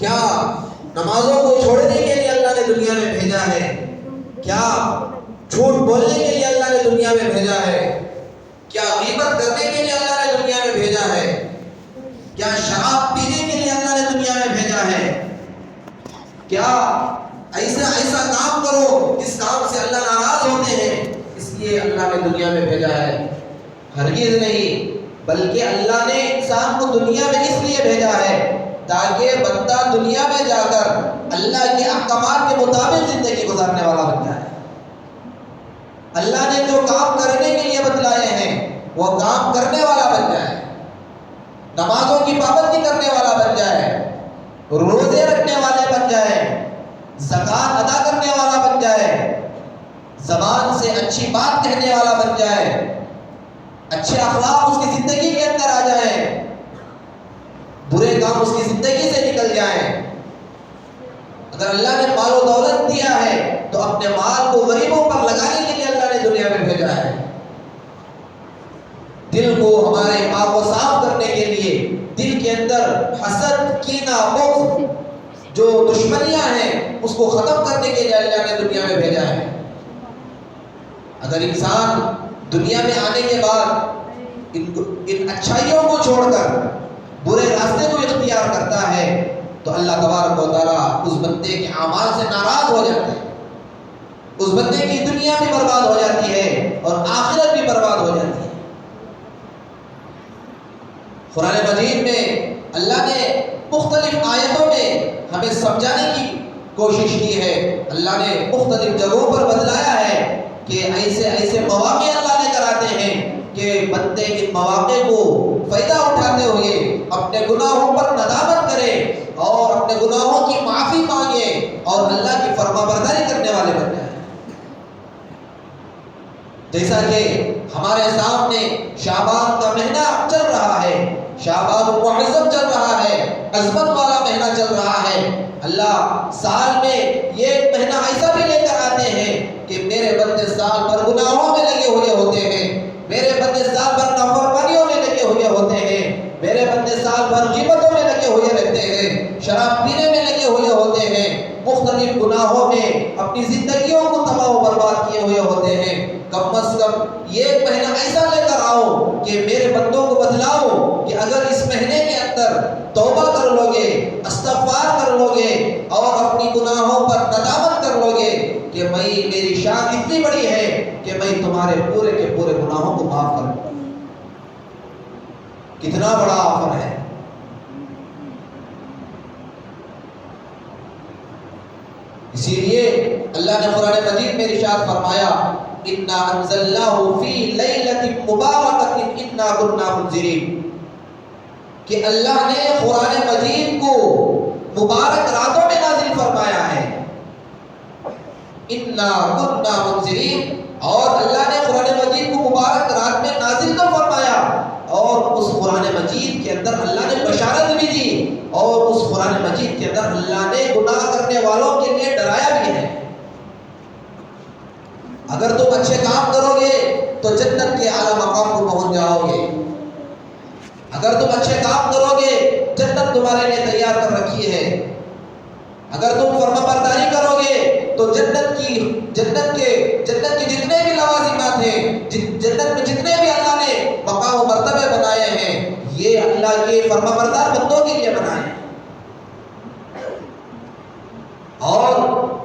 کیا نمازوں کو چھوڑنے کے لیے اللہ نے دنیا میں بھیجا ہے؟ کیا جھوٹ بولنے کے لیے اللہ نے دنیا میں بھیجا ہے؟ کیا غیبت کرنے کے لیے اللہ نے دنیا میں بھیجا ہے؟ کیا شراب پینے کے لیے اللہ نے دنیا میں بھیجا ہے؟ کیا ایسا کام کرو جس کام سے اللہ ناراض ہوتے ہیں اس لیے اللہ نے دنیا میں بھیجا ہے؟ ہرگز نہیں، بلکہ اللہ نے انسان کو دنیا میں اس لیے بھیجا ہے تاکہ بندہ دنیا میں جا کر اللہ کے احکامات کے مطابق زندگی گزارنے والا بن جائے۔ اللہ نے جو کام کرنے کے لیے بتلائے ہیں وہ کام کرنے والا بن جائے، نمازوں کی پابندی کرنے والا بن جائے، روزے رکھنے والے بن جائے، زکوٰۃ ادا کرنے والا بن جائے، زبان سے اچھی بات کہنے والا بن جائے، اچھے اخلاق اس کی زندگی کے اندر آ جائیں، برے کام اس کی زندگی سے نکل جائیں۔ اگر اللہ نے مال و دولت دیا ہے تو اپنے مال کو غریبوں پر لگانے کے لیے اللہ نے دنیا میں بھیجا ہے۔ دل کو ہمارے پاک و صاف کرنے کے لیے، دل کے اندر حسد، کینہ، بغض، جو دشمنیاں ہیں اس کو ختم کرنے کے لیے اللہ نے دنیا میں بھیجا ہے۔ اگر انسان دنیا میں آنے کے بعد ان اچھائیوں کو چھوڑ کر برے راستے کو اختیار کرتا ہے تو اللہ تبارک و تعالیٰ اس بندے کے اعمال سے ناراض ہو جاتے ہیں، اس بندے کی دنیا بھی برباد ہو جاتی ہے اور آخرت بھی برباد ہو جاتی ہے۔ قرآن مجید میں اللہ نے مختلف آیتوں میں ہمیں سمجھانے کی کوشش کی ہے، اللہ نے مختلف جگہوں پر بتلایا ہے کہ ایسے مواقع اللہ نے کراتے ہیں کہ بندے ان مواقع کو فائدہ اٹھاتے ہوئے اپنے گناہوں پر ندامت کرے اور اپنے گناہوں کی معافی مانگے اور اللہ کی فرما برداری کرنے والے بن جائیں۔ جیسا کہ ہمارے سامنے شعبان کا مہینہ چل رہا ہے، شعبان المعظم چل رہا ہے، عظمت والا مہینہ چل رہا ہے، اللہ سال میں یہ ایک مہینہ ایسا بھی لے کر آتے ہیں کہ میرے بندے سال بھر گناہوں میں لگے ہوئے ہوتے ہیں، میرے بندے سال بھر نافرمانیوں میں لگے ہوئے ہوتے ہیں، میرے بندے سال بھر غیبتوں میں لگے ہوئے رہتے ہیں، شراب پینے میں لگے ہوئے ہوتے ہیں، مختلف گناہوں میں اپنی زندگیوں کو تباہ و برباد کیے ہوئے ہوتے ہیں۔ کم از کم یہ ایک مہینہ ایسا لے کر آؤ کہ میرے بندوں کو بتلاؤ کہ اگر اس مہینے کے اندر توبہ کر لو گے، استغفار کر لو گے اور اپنی گناہوں پر ندامت کر لو گے کہ میری شان اتنی بڑی ہے کہ میں تمہارے پورے کے پورے گناہوں کو معاف کر دوں۔ کتنا بڑا آفر ہے۔ اسی لیے اللہ نے قرآن مجید میں ارشاد فرمایا اِنَّا أَنزَلْنَاهُ فِي لَيْلَةٍ مُبَارَكَةٍ إِنَّا كُنَّا مُنذِرِينَ کہ اللہ نے قرآن مجید کو مبارک راتوں میں نازل فرمایا ہے۔ اِنَّا كُنَّا مُنذِرِينَ اور اللہ نے قرآن مجید کو مبارک رات میں نازل تو فرمایا اور اس قرآن مجید کے اندر اللہ نے بشارت بھی دی اور اس قرآن مجید کے اندر اللہ نے گناہ کرنے والوں کے لیے ڈرایا بھی ہے۔ اگر تم اچھے کام کرو گے تو جنت کے اعلیٰ مقام کو پہنچ جاؤ گے، اگر تم اچھے کام کرو گے جنت تمہارے لیے تیار کر رکھی ہے، اگر تم فرما برداری کرو گے تو جنت کے جتنے بھی لوازمات ہیں، جنت میں جتنے بھی اللہ نے مقام و مرتبے بنائے ہیں یہ اللہ کے فرما بردار بندوں کے لیے بنائے ہیں۔ اور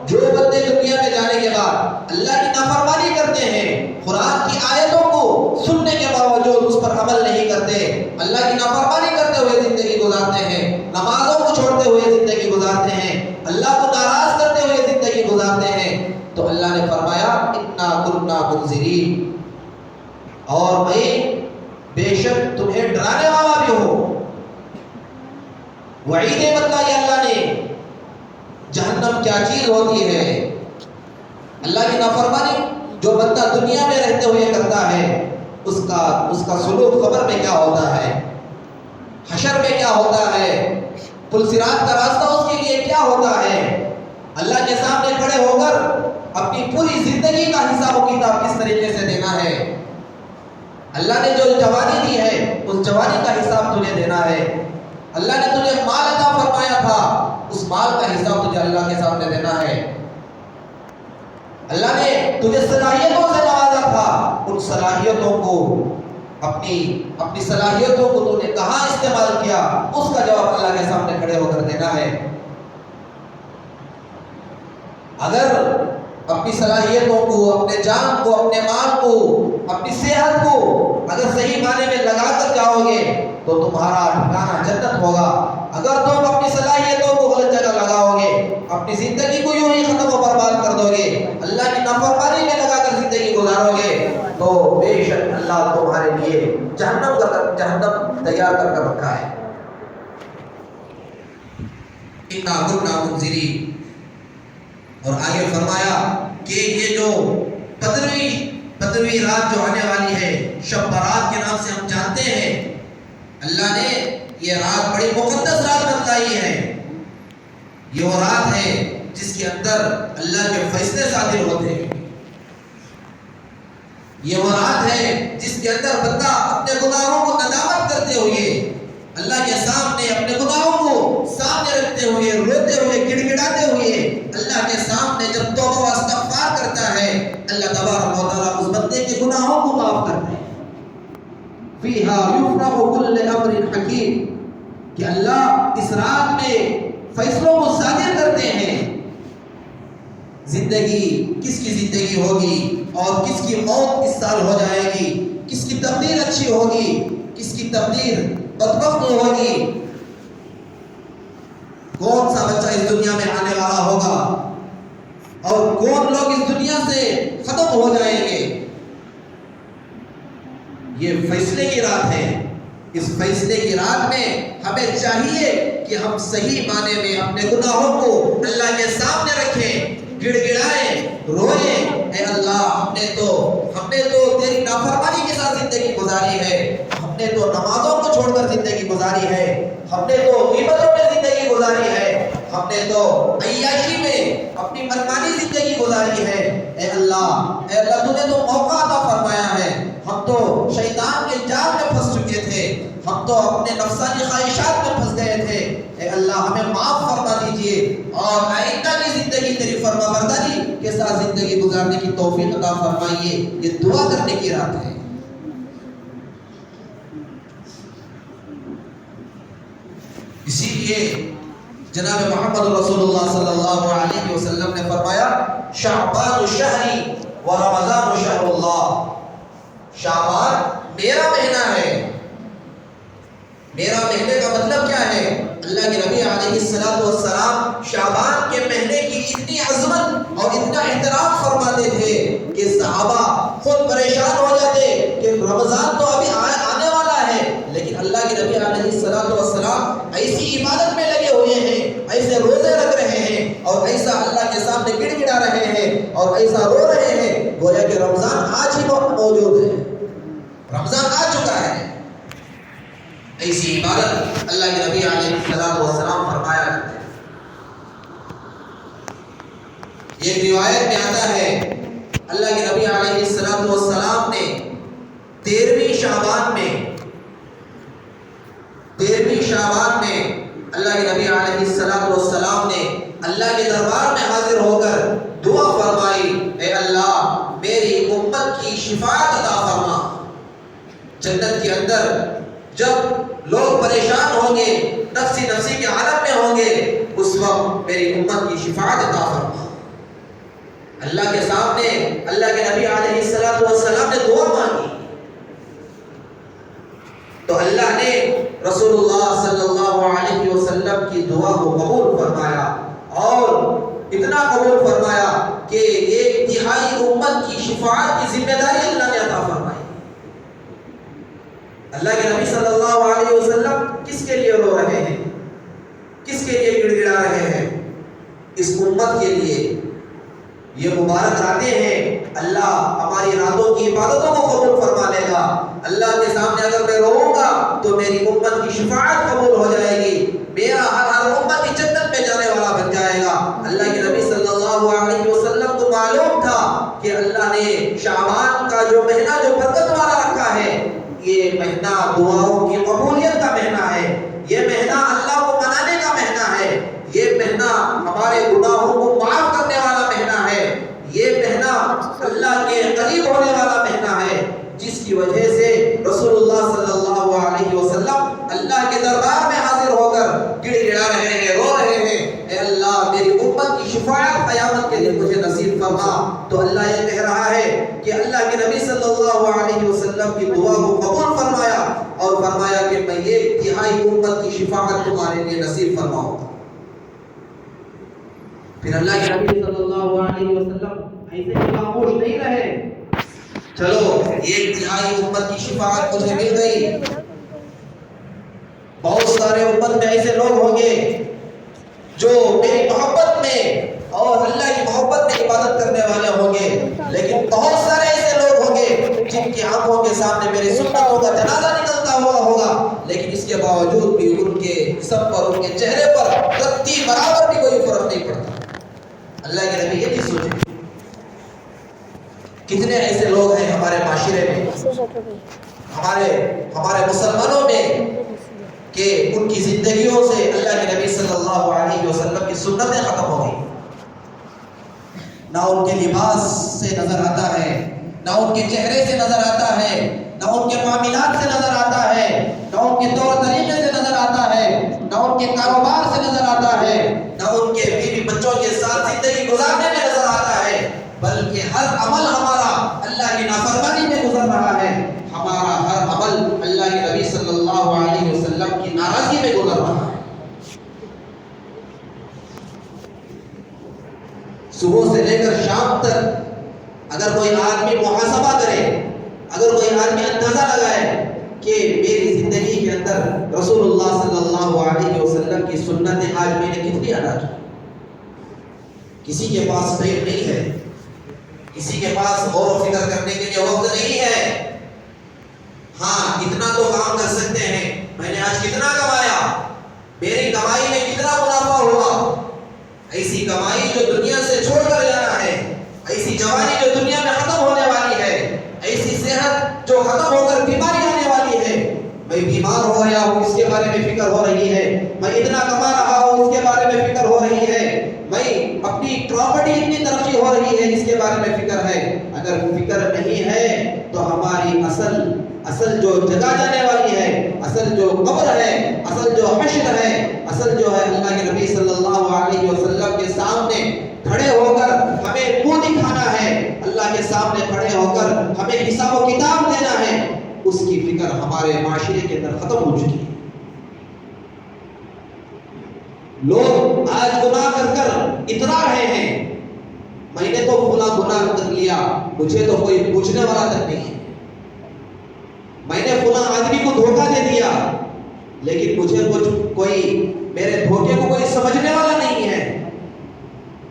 جو بندے دنیا میں جانے کے بعد اللہ کی نافرمانی کرتے ہیں، قرآن کی آیتوں کو سننے کے باوجود اس پر عمل نہیں کرتے، اللہ کی نافرمانی کرتے ہوئے زندگی گزارتے ہیں، نمازوں کو چھوڑتے ہوئے زندگی گزارتے ہیں، اللہ کو ناراض کرتے ہوئے زندگی گزارتے ہیں، تو اللہ نے فرمایا اِنَّا كُنَّا مُنذِرِينَ اور میں بے شک تمہیں ڈرانے والا بھی ہوں۔ وعیدیں بتلائی اللہ نے جہنم کیا چیز ہوتی ہے، اللہ کی نافرمانی جو بندہ دنیا میں رہتے ہوئے کرتا ہے اس کا سلوک قبر میں کیا ہوتا ہے، حشر میں کیا ہوتا ہے، پل صراط کا راستہ اس کے لیے کیا ہوتا ہے، اللہ کے سامنے کھڑے ہو کر اپنی پوری زندگی کا حساب و کتاب کس طریقے سے دینا ہے، اللہ نے جو جوانی دی ہے اس جوانی کا حساب تجھے دینا ہے، اللہ نے تجھے مال عطا فرمایا تھا اپنی صلاحیتوں کو تو نے کہاں استعمال کیا، اس کا جواب اللہ کے سامنے کھڑے ہو کر دینا ہے۔ اگر اپنی صلاحیتوں کو، اپنے جان کو، اپنے مال کو، اپنی صحت کو اگر صحیح معنی میں لگا کر جاؤ گے تو تمہارا ٹھکانہ جنت ہوگا۔ اگر تم اپنی صلاحیتوں کو غلط جگہ لگاؤ گے، اپنی زندگی کو یوں ہی ختم و برباد کر دو گے، اللہ کی نافرمانی میں لگا کر زندگی گزارو گے، تو بے شک اللہ تمہارے لیے جہنم تیار کر رکھا ہے۔ اِنَّا كُنَّا مُنذِرِينَ۔ اور آگے فرمایا کہ یہ جو 15ویں رات جو آنے والی ہے، شب برات کے نام سے ہم جانتے ہیں، اللہ نے یہ رات بڑی مقدس رات بتلائی ہے۔ یہ وہ رات ہے جس کے اندر اللہ کے فیصلے صادر ہوتے ہیں۔ یہ وہ رات ہے جس کے اندر بندہ اپنے گناہوں کو ندامت کرتے ہوئے اللہ کے سامنے اپنے گناہوں کو سامنے رکھتے ہوئے، روتے ہوئے، گڑ گڑاتے ہوئے اللہ کے سامنے جب توبہ و استغفار کرتا ہے، اللہ تبارک و تعالیٰ اس بندے کے گناہوں کو معاف کرتے ہیں۔ فیہا یفرغ کل امر حکیم، کہ اللہ اس رات میں فیصلوں کو صادر کرتے ہیں۔ زندگی کس کی زندگی ہوگی اور کس کی موت کس سال ہو جائے گی، کس کی تقدیر اچھی ہوگی، کس کی تقدیر بدبخت ہوگی، کون سا بچہ اس دنیا میں آنے والا ہوگا اور کون لوگ اس دنیا سے ختم ہو جائیں گے، یہ فیصلے کی رات ہے۔ اس فیصلے کی رات میں ہمیں چاہیے کہ ہم صحیح معنی میں اپنے گناہوں کو اللہ کے سامنے رکھیں، گڑ گڑائیں، روئیں، اے اللہ ہم نے تو تیری نافرمانی کے ساتھ زندگی گزاری ہے، ہم نے تو نمازوں کو چھوڑ کر زندگی گزاری ہے، ہم نے تو غیبتوں میں زندگی گزاری ہے، ہم نے تو عیاشی میں اپنی منمانی زندگی گزاری ہے۔ اے اللہ تو نے تو موقع عطا فرمایا ہے، ہم تو شیطان کے جال میں پھنس چکے تھے، ہم تو اپنے نفسانی خواہشات میں پھنس گئے تھے۔ اے اللہ ہمیں معاف فرما دیجئے اور آئندہ کی زندگی تیری فرما برداری کے ساتھ زندگی گزارنے کی توفیق عطا فرمائیے۔ یہ دعا کرنے کی رات ہے۔ اسی لیے جناب محمد رسول اللہ صلی اللہ علیہ وسلم نے فرمایا شعبان شہری و رمضان شہر اللہ، شعبان میرا مہینہ ہے۔ میرا مہینے کا مطلب کیا ہے؟ اللہ کے نبی علیہ السلام شعبان کے مہینے کی اتنی عظمت اور اتنا احترام فرماتے تھے کہ صحابہ خود پریشان ہو جاتے کہ رمضان تو ابھی آنے والا ہے، لیکن اللہ کے نبی علیہ السلام ایسی عبادت میں لگے ہوئے ہیں، ایسے روزے رکھ رہے ہیں اور ایسا اللہ کے سامنے گڑ گڑا رہے ہیں اور ایسا رو رہے ہیں گویا کہ رمضان آج ہی موجود ہے، رمضان آ چکا ہے۔ ایسی عبادت اللہ کے نبی علیہ السلام فرمایا کرتے ہیں۔ ایک روایت میں آتا ہے اللہ کے نبی علیہ السلام نے 13ویں شعبان میں اللہ کے نبی علیہ السلام نے اللہ کے دربار میں حاضر ہو کر دعا فرمائی، اے اللہ میری امت کی شفاعت عطا فرما۔ جنت کے اندر جب لوگ پریشان ہوں گے، نفسی کے عالم میں ہوں گے، اس وقت میری امت کی شفاعت عطا فرما۔ اللہ کے سامنے اللہ کے نبی علیہ السلام نے دعا مانگی تو اللہ نے رسول اللہ صلی اللہ علیہ وسلم کی دعا کو قبول فرمایا، اور اتنا قبول فرمایا کہ 1/3 امت کی شفاعت کی ذمہ داری اللہ نے عطا فرمائی۔ اللہ کے نبی صلی اللہ علیہ وسلم کس کے لیے رو رہے ہیں، کس کے لیے گڑ گڑا رہے ہیں؟ اس امت کے لیے۔ یہ مبارک راتیں ہیں، اللہ ہماری راتوں کی عبادتوں کو قبول فرما لے گا۔ اللہ کے سامنے اگر میں روؤں گا تو میری امت کی شفاعت قبول ہو جائے گی، میرا ہر امت کی جنت میں جانے والا بن جائے گا۔ اللہ کے نبی صلی اللہ علیہ وسلم کو معلوم تھا کہ اللہ نے شعبان کا جو مہینہ جو برکت والا رکھا ہے، یہ مہینہ دعاؤں کی قبولیت کا مہینہ ہے، یہ مہینہ اللہ کو منانے کا مہینہ ہے، یہ مہینہ ہمارے گناہوں کو معاف کرنے والا مہینہ ہے، یہ مہینہ اللہ کے قریب ہونے والا مہینہ ہے، جس کی وجہ سے رسول وسلم کی دعا کو قبول فرمایا اور فرمایا کہ میں ایک تہائی امت کی شفاعت تمہارے لیے نصیب فرماؤں گا۔ پھر اللہ کے نبی صلی اللہ علیہ وسلم ایسے ہی خاموش نہیں رہے، چلو ایک تہائی امت کی شفاعت مجھے مل گئی، بہت سارے امت میں ایسے لوگ ہوں گے جو میری محبت میں اور اللہ کی محبت میں عبادت کرنے والے ہوں گے، لیکن بہت سارے ایسے لوگ ہوں گے جن کی آنکھوں کے سامنے میرے سنتوں کا جنازہ نکلتا ہوا ہوگا، لیکن اس کے باوجود بھی ان کے سب پر، ان کے چہرے پر رتی برابر بھی کوئی فرق نہیں پڑتا۔ اللہ کے نبی یہ نہیں سوچے کتنے ایسے لوگ ہیں ہمارے معاشرے میں، ہمارے مسلمانوں میں، کہ ان کی زندگیوں سے اللہ کے نبی صلی اللہ علیہ وسلم کی سنتیں ختم ہو گئی، نہ ان کے لباس سے نظر آتا ہے، نہ ان کے چہرے سے نظر آتا ہے، نہ ان کے معاملات سے نظر آتا ہے، نہ ان کے طور طریقے سے نظر آتا ہے، نہ ان کے کاروبار سے نظر آتا ہے، نہ ان کے بیوی بچوں کے ساتھ زندگی گزارنے میں نظر آتا ہے، بلکہ ہر عمل ہمارا اللہ کی نافرمانی میں گزر رہا ہے، ہمارا ہر عمل اللہ کے نبی صلی اللہ علیہ وسلم کی ناراضگی میں گزر رہا ہے۔ صبح سے لے کر شام تک اگر کوئی آدمی محاسبہ کرے، اگر کوئی آدمی اندازہ لگائے کہ میری زندگی کے اندر رسول اللہ صلی اللہ علیہ وسلم کی سنتیں آج میں نے کتنی ادا کی، کسی کے پاس ٹائم نہیں ہے، کسی کے پاس غور و فکر کرنے کے لیے وقت نہیں ہے۔ ہاں اتنا تو کام کر سکتے ہیں، میں نے آج کتنا کمایا، میری کمائی میں کتنا منافع ہوا، ایسی کمائی جو دنیا سے چھوڑ کر جانا ہے، ایسی جوانی جو دنیا میں ختم ہونے والی ہے، ایسی صحت جو ختم ہو کر بیماری آنے والی ہے، میں بیمار ہو رہا ہوں اس کے بارے میں فکر ہو رہی ہے، میں اتنا کما رہا ہوں اس کے بارے میں فکر ہو رہی ہے، میں اپنی پراپرٹی اتنی ترقی ہو رہی ہے اس کے بارے میں فکر ہے۔ اگر فکر نہیں ہے تو ہماری اصل جو جگہ جانے والی ہے، اصل جو قبر ہے، اصل جو حشر ہے، اصل جو ہے اللہ کے نبی صلی اللہ علیہ وسلم کے سامنے کھڑے ہو کر ہمیں منہ دکھانا ہے، اللہ کے سامنے کھڑے ہو کر ہمیں حساب و کتاب دینا ہے، اس کی فکر ہمارے معاشرے کے اندر ختم ہو چکی ہے۔ لوگ آج گناہ کر کر اترا رہے ہیں، میں نے تو فلاں گناہ کر لیا، مجھے تو کوئی پوچھنے والا تک نہیں ہے، میں نے فلاں آدمی کو دھوکہ دے دیا، لیکن مجھے کوئی میرے دھوکے کو کوئی سمجھنے والا نہیں ہے،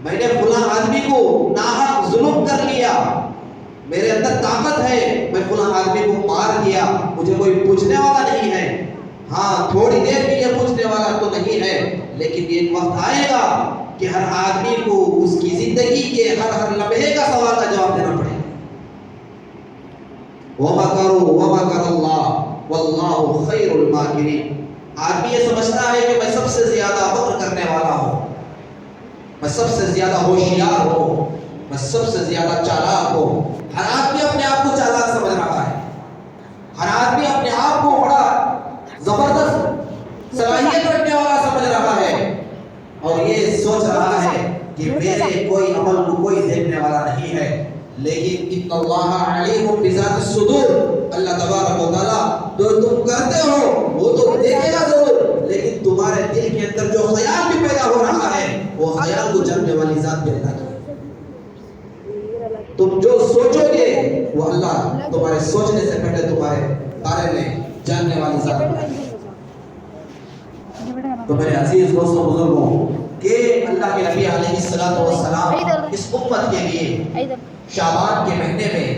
میں نے فلاں آدمی کو ناحق ظلم کر لیا، میرے اندر طاقت ہے، میں فلاں آدمی کو مار دیا، مجھے کوئی پوچھنے والا نہیں ہے۔ ہاں تھوڑی دیر کے لیے پوچھنے والا تو نہیں ہے، لیکن ایک وقت آئے گا کہ ہر آدمی کو اس کی زندگی کے ہر لمحے کا سوال کا جواب دینا پڑے گا۔ وَمَكَرُوا وَمَكَرَ اللَّهُ وَاللَّهُ خَيْرُ الْمَاكِرِينَ۔ آدمی یہ سمجھتا ہے کہ میں سب سے زیادہ مکر کرنے والا ہوں، میں سب سے زیادہ ہوشیار ہوں، میں سب سے زیادہ چالاک ہوں۔ ہر آدمی اپنے آپ کو چالاک سمجھ رہا ہے، ہر آدمی اپنے آپ کو بڑا زبردست صلاحیت رکھنے والا سمجھ رہا ہے، اور یہ سوچ رہا ہے کہ میرے کوئی عمل کو کوئی دیکھنے والا نہیں ہے، لیکن ان اللہ علیم بذات الصدور، اللہ تبارک و تعالیٰ جو تم کرتے ہو وہ تو دیکھے گا ضرور، لیکن تمہارے دل کے اندر جو خیال بھی پیدا ہو رہا ہے وہ خیال کو جاننے والی ذات پیدا کی۔ تم جو سوچو گے وہ اللہ تمہارے سوچنے سے پہلے تمہارے بارے میں جاننے والی ذات پیدا کی۔ تو میرے عزیز دوستوں بزرگوں کہ اللہ کے نبی علیہ السلام اس امت کے لیے شعبان کے مہینے میں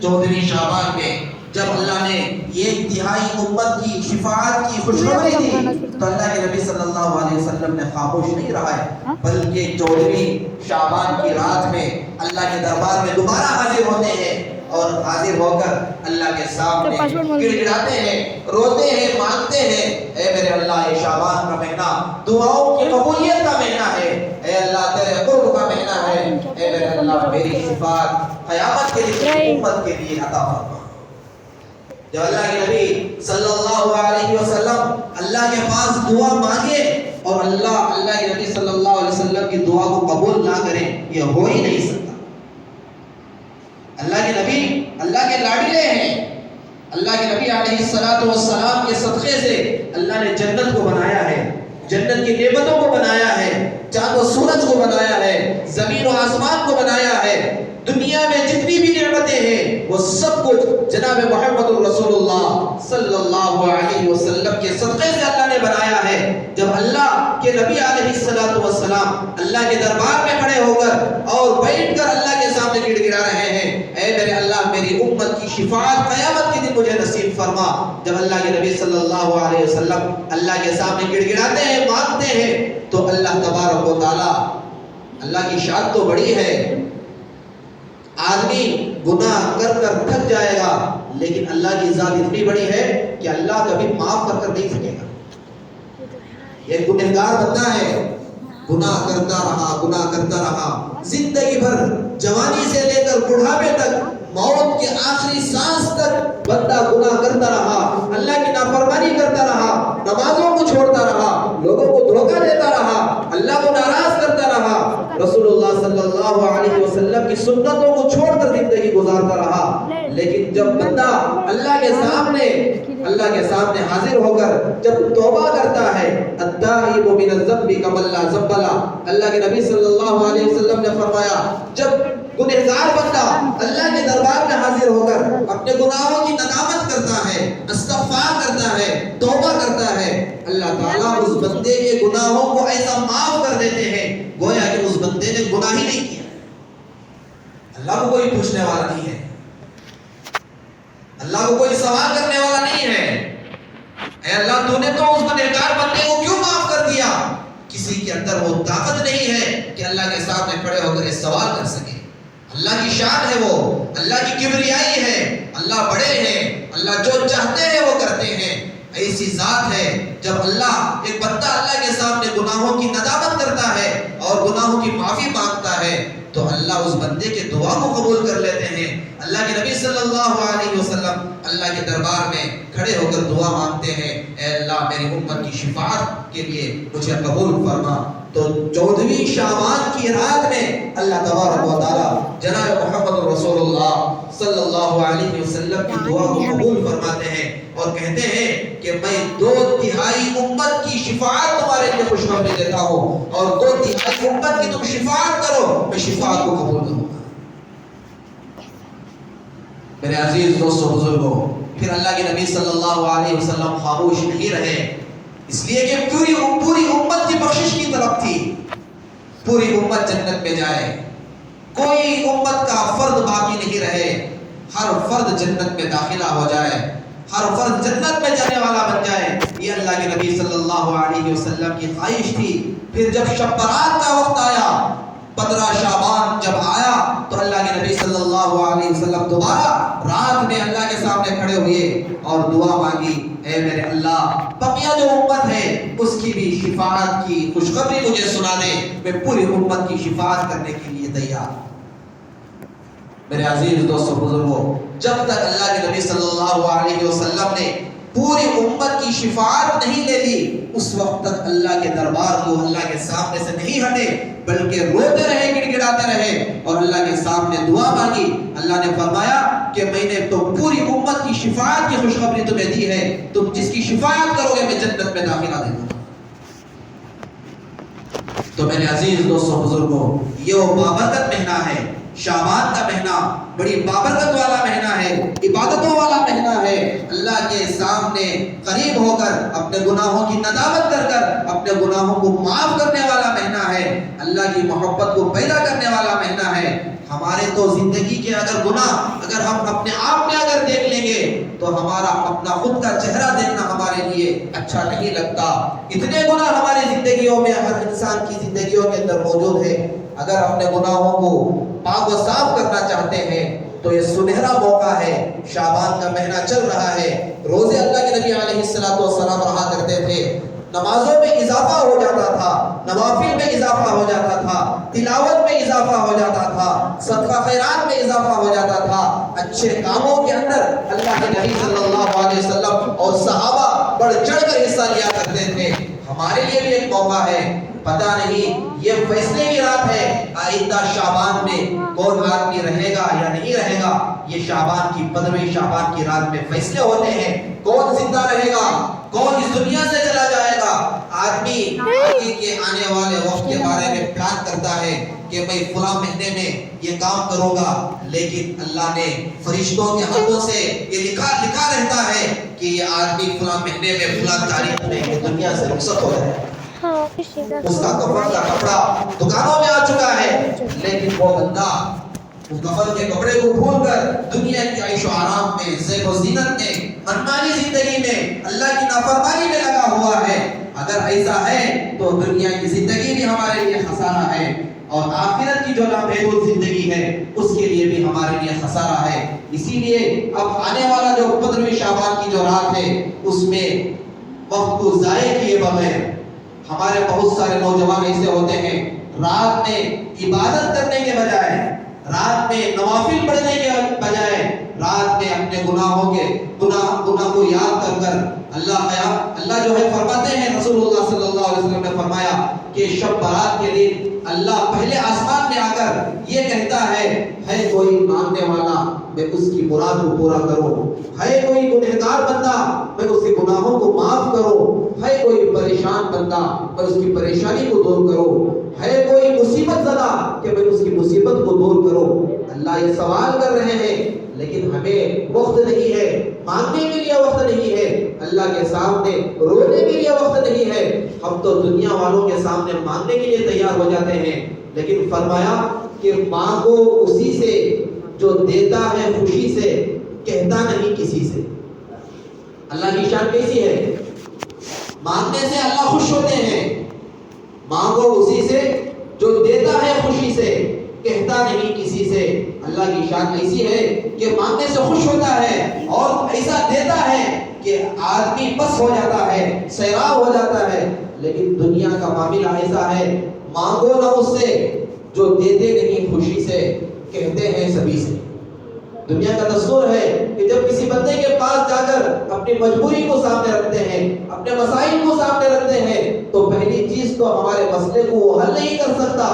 14ویں شعبان میں جب اللہ نے ایک تہائی امت کی شفاعت کی خوشخبری دی تو اللہ کے نبی صلی اللہ علیہ وسلم نے خاموش نہیں رہا ہے، بلکہ 14ویں شعبان کی رات میں اللہ کے دربار میں دوبارہ حاضر ہوتے ہیں اور حاضر ہو کر اللہ کے سامنے گڑ گڑاتے ہیں، روتے ہیں، مانگتے ہیں، اے میرے اللہ یہ شعبان کا مہینہ دعاؤں کی قبولیت کا مہینہ ہے، اے اللہ تیرے قرب کا مہینہ ہے، اے میرے اللہ میری شفاعت قیامت کے لیے امت کے لیے عطا فرما۔ جب اللہ کے نبی صلی اللہ علیہ وسلم اللہ کے پاس دعا مانگے اور اللہ کے نبی صلی اللہ علیہ وسلم کی دعا کو قبول نہ کرے، یہ ہو ہی نہیں سکتا۔ اللہ کے نبی اللہ کے لاڈلے ہیں، اللہ کے نبی علیہ السلام کے صدقے سے اللہ نے جنت کو بنایا ہے، جنت کی نعمتوں کو بنایا ہے، چاند و سورج کو بنایا ہے، زمین و آسمان کو بنایا ہے، دنیا میں جتنی بھی نعمتیں ہیں وہ سب کچھ جناب محمد رسول اللہ صلی اللہ علیہ وسلم کے صدقے سے اللہ نے بنایا ہے۔ جب اللہ کے نبی علیہ السلام اللہ کے دربار میں کھڑے ہو کر اور بیٹھ کر اللہ کے سامنے گڑ گڑا رہے ہیں، اے میرے اللہ میری امت کی شفاعت قیامت کے دن مجھے نصیب فرما۔ جب اللہ کے نبی صلی اللہ علیہ وسلم اللہ کے سامنے گڑ گڑاتے ہیں، مانگتے ہیں، تو اللہ تبارک و تعالی، اللہ کی شان تو بڑی ہے، آدمی گناہ کر کر تھک جائے گا، لیکن اللہ کی ذات اتنی بڑی ہے کہ اللہ کبھی معاف کر کر نہیں سکے گا۔ یہ گنہگار بندہ ہے، گناہ کرتا رہا زندگی بھر، جوانی سے لے کر بڑھاپے تک، موت کے آخری سانس تک بندہ گناہ کرتا رہا، اللہ کی نافرمانی کرتا رہا، نمازوں کو چھوڑتا رہا، لوگوں کو دھوکہ دیتا رہا، اللہ کو ناراض کرتا رہا، رسول اللہ صلی اللہ علیہ وسلم کی سنتوں کو چھوڑ کر زندگی گزارتا رہا۔ لیکن جب بندہ اللہ کے سامنے حاضر ہو کر جب توبہ کرتا ہے، التائب من الذنب کمن لا ذنب لہ، اللہ کے نبی صلی اللہ علیہ وسلم نے فرمایا جب گنہگار بندہ اللہ کے دربار میں حاضر ہو کر اپنے گناہوں کی ندامت کرتا ہے، استغفار کرتا ہے، توبہ کرتا ہے، اللہ تعالیٰ اس بندے کے گناہوں کو ایسا معاف کر دیتے ہیں گویا کہ اس بندے نے گناہ ہی نہیں کیا۔ اللہ کو کوئی پوچھنے والا نہیں ہے، اللہ کو کوئی سوال کرنے والا نہیں ہے، اے اللہ تو نے تو اس گنہگار بندے کو کیوں معاف کر دیا؟ کسی کے اندر وہ طاقت نہیں ہے کہ اللہ کے سامنے کھڑے ہو کر یہ سوال کر سکے۔ اللہ کی شان ہے، وہ اللہ کی کبریائی ہے، اللہ بڑے ہیں، اللہ جو چاہتے ہیں وہ کرتے ہیں، ایسی ذات ہے۔ جب ایک بندہ اللہ کے سامنے گناہوں کی ندامت کرتا ہے اور گناہوں کی معافی مانگتا ہے تو اللہ اس بندے کے دعا کو قبول کر لیتے ہیں۔ اللہ کے نبی صلی اللہ علیہ وسلم اللہ کے دربار میں کھڑے ہو کر دعا مانگتے ہیں، اے اللہ میری امت کی شفاعت کے لیے مجھے قبول فرما۔ تو 14ویں شعبان کی رات میں اللہ تبارک و تعالی جناب محمد رسول اللہ صلی اللہ علیہ وسلم کی دعا کو قبول فرماتے ہیں اور کہتے ہیں کہ میں 2/3 امت کی شفاعت تمہارے لیے خوشخبری دیتا ہوں، اور 2/3 امت کی تم شفاعت کرو، میں شفاعت کو قبول کروں گا۔ میرے عزیز دوستو بزرگوں، پھر اللہ کے نبی صلی اللہ علیہ وسلم خاموش نہیں رہے، اس لیے کہ پوری امت کی بخشش کی طرف تھی، پوری امت جنت میں جائے، کوئی امت کا فرد باقی نہیں رہے، ہر فرد جنت میں داخلہ ہو جائے، ہر فرد جنت میں جانے والا بن جائے، یہ اللہ کے نبی صلی اللہ علیہ وسلم کی خواہش تھی۔ پھر جب شب برات کا وقت آیا، 15 شعبان جب آیا تو اللہ کے نبی صلی اللہ علیہ وسلم دوبارہ رات میں اللہ کے سامنے کھڑے ہوئے اور دعا مانگی، اے میرے اللہ بقیہ جو امت ہے اس کی بھی شفاعت کی خوشخبری مجھے سنا دے، میں پوری امت کی شفاعت کرنے کے لیے تیار۔ میرے عزیز دوستو بزرگوں، جب تک اللہ کے نبی صلی اللہ علیہ وسلم نے پوری امت کی شفاعت نہیں لے لی، اس وقت تک اللہ کے دربار کو اللہ کے سامنے سے نہیں ہٹے، بلکہ روتے رہے، گڑ گڑاتے رہے اور اللہ کے سامنے دعا مانگی۔ اللہ نے فرمایا کہ میں نے تو پوری امت کی شفاعت کی خوشخبری تمہیں دی ہے، تم جس کی شفاعت کرو گے میں جنت میں داخلہ دے دوں گا۔ تو میرے عزیز دوستو بزرگوں، یہ وہ بابرکت مہینہ ہے، شعبان کا مہینہ بڑی بابرکت والا مہینہ ہے، عبادتوں والا مہینہ ہے، اللہ کے سامنے قریب ہو کر اپنے گناہوں کی ندامت کر کر اپنے گناہوں کو معاف کرنے والا مہینہ ہے، اللہ کی محبت کو پیدا کرنے والا مہینہ ہے۔ ہمارے تو زندگی کے اگر گناہ اگر ہم اپنے آپ میں اگر دیکھ لیں گے تو ہمارا اپنا خود کا چہرہ دیکھنا ہمارے لیے اچھا نہیں لگتا۔ اتنے گناہ ہماری زندگیوں میں، ہر انسان کی زندگیوں کے اندر موجود ہے۔ اگر اپنے گناہوں کو پاک و صاف کرنا چاہتے ہیں تو یہ سنہرا موقع ہے، شعبان کا مہینہ چل رہا ہے، روزے اللہ کے نبی علیہ السلام رہا کرتے تھے، نمازوں میں اضافہ ہو جاتا تھا، نوافل میں اضافہ ہو جاتا تھا، تلاوت میں اضافہ ہو جاتا تھا، صدقہ خیرات میں اضافہ ہو جاتا تھا، اچھے کاموں کے اندر اللہ کے نبی صلی اللہ علیہ وسلم اور صحابہ بڑھ چڑھ کر حصہ لیا کرتے تھے۔ ہمارے لیے بھی ایک موقع ہے. پتہ نہیں یہ فیصلے کی رات ہے آئندہ شعبان میں کون آدمی رہے گا یا نہیں رہے گا. یہ شعبان کی 15ویں شعبان کی رات میں فیصلے ہوتے ہیں کون زندہ رہے گا, کون اس دنیا سے چلا جائے گا. آدمی آگے کے آنے والے وقت کے بارے میں پلان کرتا ہے کہ میں فلاں مہینے میں یہ کام کروں گا, لیکن اللہ نے فرشتوں کے ہاتھوں سے یہ لکھا رہتا ہے کہ یہ آدمی فلاں مہینے میں فلاں تاریخ میں یہ دنیا سے رخصت ہو جائے. اس کا کفن کا کپڑا دکانوں میں آ چکا ہے, لیکن وہ بندہ اس کفن کے کپڑے کو بھول کر دنیا کی عیش و آرام میں, زیب و زینت میں, منمانی زندگی میں, اللہ کی نافرمانی میں لگا ہوا ہے. اگر ایسا ہے تو دنیا کی زندگی بھی ہمارے لیے خسارہ ہے, اور آخرت کی جو لامحدود زندگی ہے اس کے لیے بھی ہمارے لیے خسارہ ہے. اسی لیے اب آنے والا جو 15ویں شعبان کی جو رات ہے اس میں وقت کو ضائع کیے بغیر ہمارے بہت سارے نوجوان ایسے ہوتے ہیں رات میں عبادت کرنے کے بجائے, رات میں نوافل پڑھنے کے بجائے, رات میں اپنے گناہ کو یاد کر اللہ جو ہے فرماتے ہیں, رسول اللہ صلی اللہ علیہ وسلم نے فرمایا کہ شب برات کے دن اللہ پہلے آسمان میں آ کر یہ کہتا ہے کوئی ماننے والا میں اس کی مراد کو پورا کروں, ہے کوئی گنہگار بندہ میں اس کے گناہوں کو معاف کروں, ہے کوئی پریشان بندہ میں اس کی پریشانی کو دور کروں, ہے کوئی مصیبت زدہ کہ میں اس کی مصیبت کو دور کروں. اللہ یہ سوال کر رہے ہیں, لیکن ہمیں وقت نہیں ہے, مانگنے کے لیے وقت نہیں ہے, اللہ کے سامنے رونے کے لیے وقت نہیں ہے. ہم تو دنیا والوں کے سامنے مانگنے کے لیے تیار ہو جاتے ہیں, لیکن فرمایا کہ مانگو اسی سے جو دیتا ہے خوشی سے, کہتا نہیں کسی سے. اللہ کی شان کیسی ہے, مانگنے سے اللہ خوش ہوتے ہیں. مانگو اسی سے جو دیتا ہے خوشی سے, کہتا نہیں کسی سے. اللہ کی شان ایسی ہے کہ مانگنے سے خوش ہوتا ہے اور ایسا دیتا ہے کہ آدمی بس ہو جاتا ہے, سیراب ہو جاتا ہے. لیکن دنیا کا معاملہ ایسا ہے, مانگو نہ اس سے جو دیتے نہیں خوشی سے, کہتے ہیں سبھی سے. دنیا کا دستور ہے کہ جب کسی بندے کے پاس جا کر اپنی مجبوری کو سامنے رکھتے ہیں, اپنے مسائل کو سامنے رکھتے ہیں, تو پہلی چیز تو ہمارے مسئلے کو وہ حل نہیں کر سکتا.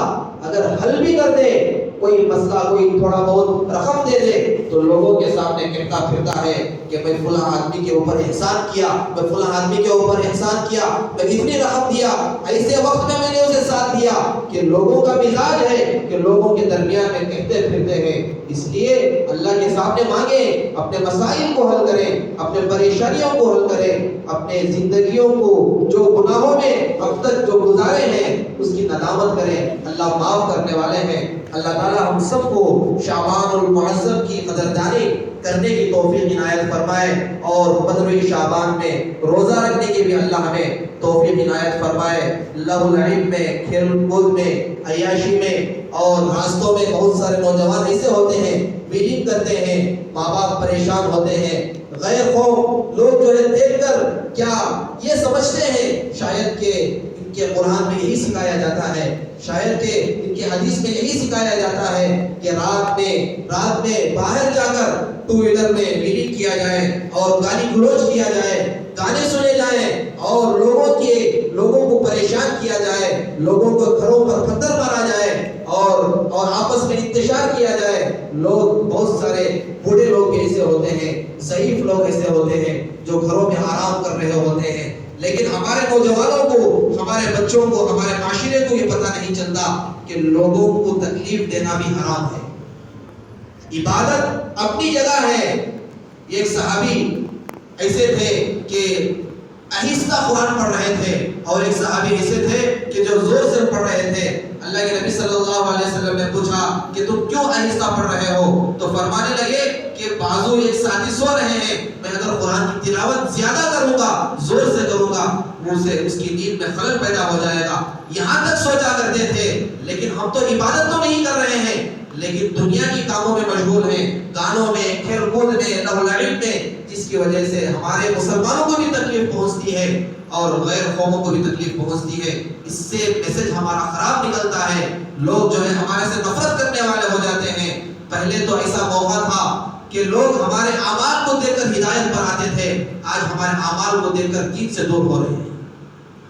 اگر حل بھی کر دے, کوئی مسئلہ کوئی تھوڑا بہت رقم دے دے, تو لوگوں کے سامنے کہتا پھرتا ہے کہ میں فلاں آدمی کے اوپر احسان کیا, میں فلاں آدمی کے اوپر احسان کیا, میں اتنی رقم دیا, ایسے وقت میں نے اسے ساتھ دیا. کہ لوگوں کا مزاج ہے کہ لوگوں کے درمیان میں کہتے پھرتے ہیں. اس لیے اللہ کے سامنے مانگیں, اپنے مسائل کو حل کریں, اپنے پریشانیوں کو حل کریں, اپنے زندگیوں کو جو گناہوں میں اب تک جو گزارے ہیں اس کی ندامت کریں. اللہ معاف کرنے والے ہیں. اللہ تعالی ہم سب کو شعبان المعظم کی قدردانی کرنے کی توفیق عنایت فرمائے, اور 15ویں شعبان میں روزہ رکھنے کی بھی اللہ ہمیں توفیق عنایت فرمائے. لہو لعب میں, کھیل کود میں, عیاشی میں, اور راستوں میں بہت سارے نوجوان ایسے ہوتے ہیں میٹنگ کرتے ہیں, ماں باپ پریشان ہوتے ہیں, غیر خوف لوگ جو ہے دیکھ کر کیا یہ سمجھتے ہیں شاید کہ ان کے قرآن میں یہی سکھایا جاتا ہے, شاید کہ ان کے حدیث میں یہی سکھایا جاتا ہے کہ رات میں باہر جا کر ٹو ویلر میں میٹنگ کیا جائے اور گالی گلوچ کیا جائے, گانے سنے جائیں, اور لوگوں کو پریشان کیا جائے, لوگوں کو گھروں پر پتھر مارا جائے, اور آپس میں انتشار کیا جائے. لوگ بہت سارے بوڑھے لوگ ایسے ہوتے ہیں, ضعیف لوگ ایسے ہوتے ہیں جو گھروں میں آرام کر رہے ہوتے ہیں, لیکن ہمارے نوجوانوں کو, ہمارے بچوں کو, ہمارے معاشرے کو یہ پتہ نہیں چلتا کہ لوگوں کو تکلیف دینا بھی حرام ہے. عبادت اپنی جگہ ہے. ایک صحابی ایسے تھے کہ آہستہ قرآن پڑھ رہے تھے, اور ایک صحابی ایسے تھے کہ جو زور سے پڑھ رہے تھے. اللہ کے نبی صلی اللہ علیہ وسلم نے پوچھا کہ تم کیوں آہستہ پڑھ رہے ہو؟ تو فرمانے لگے کہ بازو ایک ساتھی سو رہے ہیں, میں اگر قرآن کی تلاوت زیادہ کروں گا, زور سے کروں گا, منہ سے اس کی نیند میں خلل پیدا ہو جائے گا. یہاں تک سوچا کرتے تھے. لیکن ہم تو عبادت تو نہیں کر رہے ہیں, لیکن دنیا کی کاموں میں مشغول ہیں, گانوں میں, کھیل کود میں, لہو لعب میں, جس کی وجہ سے ہمارے مسلمانوں کو بھی تکلیف پہنچتی ہے اور غیر قوموں کو بھی تکلیف پہنچتی ہے. اس سے میسج ہمارا خراب نکلتا ہے. لوگ جو ہے ہمارے سے نفرت کرنے والے ہو جاتے ہیں. پہلے تو ایسا موقع تھا کہ لوگ ہمارے اعمال کو دیکھ کر ہدایت پر آتے تھے, آج ہمارے اعمال کو دیکھ کر دین سے دور ہو رہے ہیں.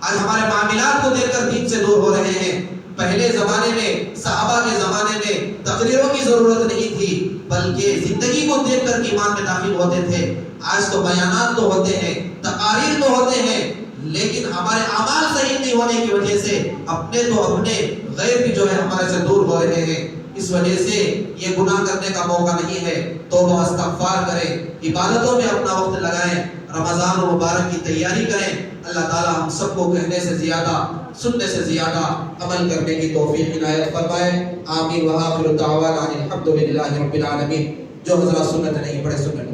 آج ہمارے معاملات کو دیکھ کر دین سے دور ہو رہے ہیں. پہلے زمانے میں صحابہ کے زمانے میں تقریروں کی ضرورت نہیں تھی بلکہ زندگی کو دیکھ کر ایمان میں داخل ہوتے تھے. آج تو بیانات تو ہوتے ہیں, تقاریر تو ہوتے ہیں, لیکن ہمارے اعمال صحیح نہیں ہونے کی وجہ سے اپنے غیر بھی جو ہے ہمارے سے دور ہو رہے ہیں. اس وجہ سے یہ گناہ کرنے کا موقع نہیں ہے. توبہ استغفار کریں, عبادتوں میں اپنا وقت لگائیں, رمضان مبارک کی تیاری کریں. اللہ تعالی ہم سب کو کہنے سے زیادہ, سننے سے زیادہ عمل کرنے کی توفیق عنایت فرمائے. آمین. وآخر دعوانا ان الحمد للہ رب العالمین. جو حضرات سنت نہیں پڑھے سنت پڑھے.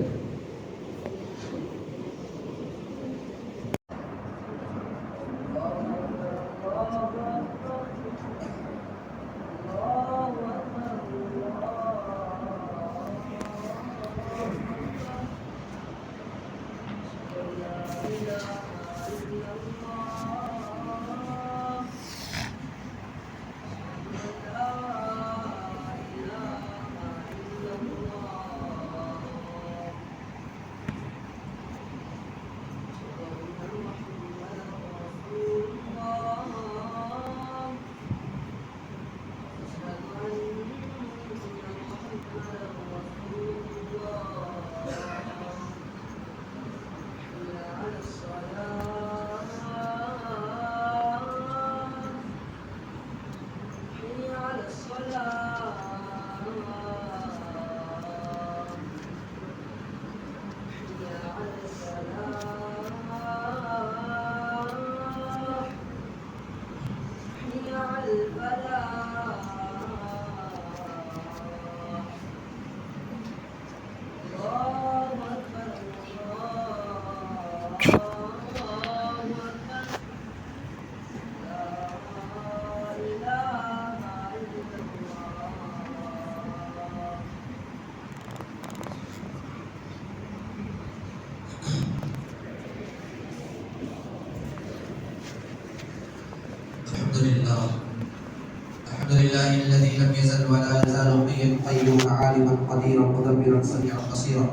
الحمد لله الذي لم يزل ولا يزال حيا قيوما عالما قديرا مدبرا سميعا بصيرا.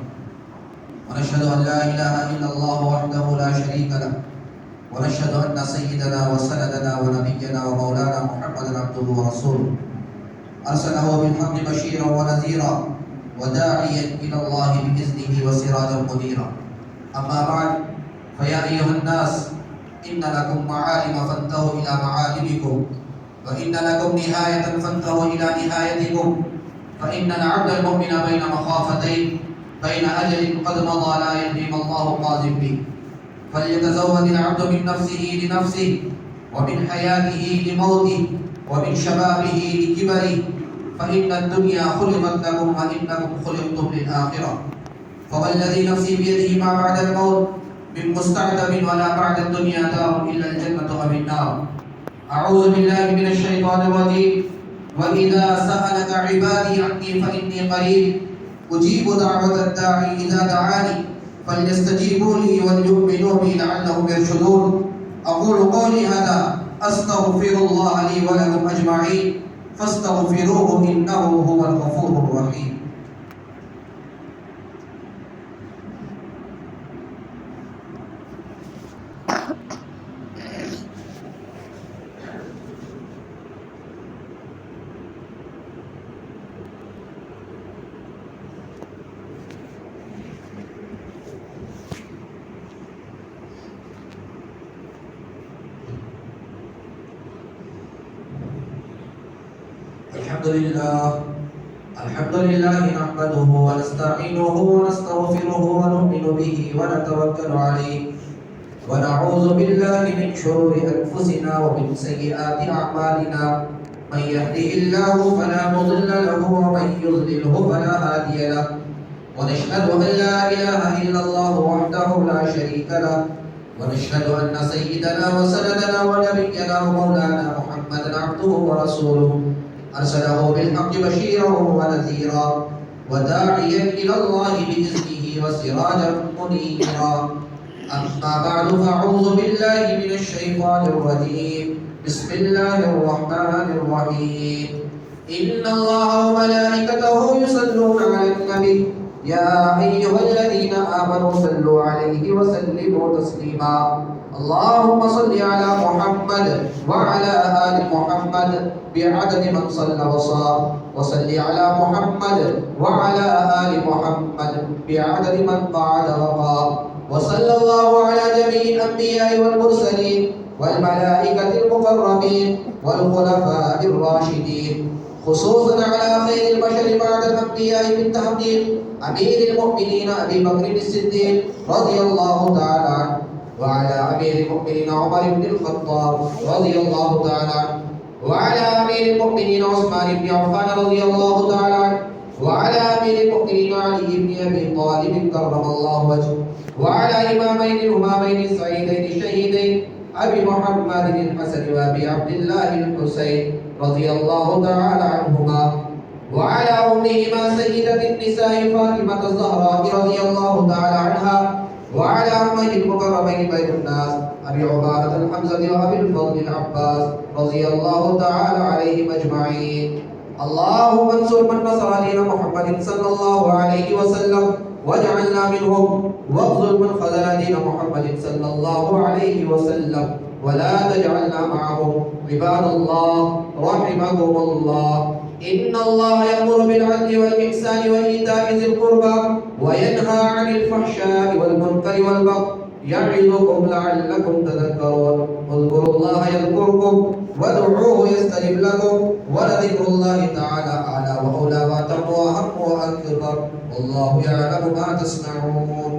ونشهد ان لا اله الا الله وحده لا شريك له, ونشهد ان سيدنا وسندنا ونبينا ومولانا محمدا عبده ورسوله ارسله بالحق بشيرا ونذيرا وداعيا الى الله باذنه وسراجا منيرا. اما بعد, فيا ايها الناس, إن لكم معالم فانتهوا إلى معالمكم, وإن لكم نهاية فانتهوا إلى نهايتكم. فإن العبد المؤمن بين مخافتين, بين أجل قد مضى لا يهدم الله قادم به. فليتزود العبد من نفسه لنفسه, ومن حياته لموته, ومن شبابه لكبره. فإن الدنيا خلقت لكم وإنكم خلقتم للآخرة. فوالذي نفسي بيده ما بعد الموت من مستعتب ولا بعد الدنيا دار إلا الجنة أو النار. أعوذ بالله من الشيطان الرجيم. وإذا سألك عبادي عني فإني قريب أجيب دعوة الداعي إذا دعاني فليستجيبوا لي وليؤمنوا بي لعلهم يرشدون. أقول قولي هذا أستغفر الله لي ولكم أجمعين فاستغفروه إنه هو الغفور الرحيم. الحمد لله نحمده ونستعينه ونستغفره ونؤمن به ونتوكل عليه, ونعوذ بالله من شرور أنفسنا ومن سيئات أعمالنا. من يهده الله فلا مضل له ومن يضلله فلا هادي له. ونشهد أن لا إله إلا الله وحده لا شريك له, ونشهد أن سيدنا وسندنا ونبينا ومولانا محمدا عبده ورسوله أرسله بالحق بشيرا ونذيرا وداعيا إلى الله بإذنه وسراجا منيرا. أما بعد, فأعوذ بالله من الشيطان الرجيم. بسم الله الرحمن الرحيم. إن الله وملائكته يصلون على النبي يا أيها الذين آمنوا صلوا عليه وسلموا تسليما. اللهم صل على محمد وعلى آل محمد بعدد من صلى وصام وصل على محمد وعلى آل محمد بعدد من قعد وقام وصلى الله على جميع الأنبياء والمرسلين والملائكة المقربين والخلفاء الراشدين خصوصا على خير البشر بعد الأنبياء بالتحقيق أمير المؤمنين أبي بكر الصديق رضي الله تعالى عنه وعلى أمير المؤمنين عمر بن الخطاب رضي الله تعالى عنه وعلى أمير المؤمنين عثمان بن عفان رضي الله تعالى عنه وعلى أمير المؤمنين علي بن أبي طالب كرم الله وجهه وعلى إمامين الهمامين السعيدين الشهيدين أبي محمد الحسن وأبي عبد الله الحسين رضي الله تعالى عنهما وعلى أمهما سيدة النساء فاطمة الزهراء رضي الله تعالى عنها وعلى أمه المقربين بين الناس أبي عبادة الحمزة وأبي الفضل العباس رضي الله تعالى عليهم أجمعين اللهم انصر من نصر دين محمد صلى الله عليه وسلم واجعلنا منهم واخذل من خذل دين محمد صلى الله عليه وسلم ولا تجعلنا معهم عباد الله رحمكم الله إن الله يأمر بالعدل والإحسان وإيتاء ذي القربى وينهى عن الفحشاء والمنكر والبغي يعظكم لعلكم تذكرون اذكروا الله يذكركم وادعوه يستجب لكم ولذكر الله تعالى أعلى وأولى وأتم وأهم وأكبر والله يعلم ما تصنعون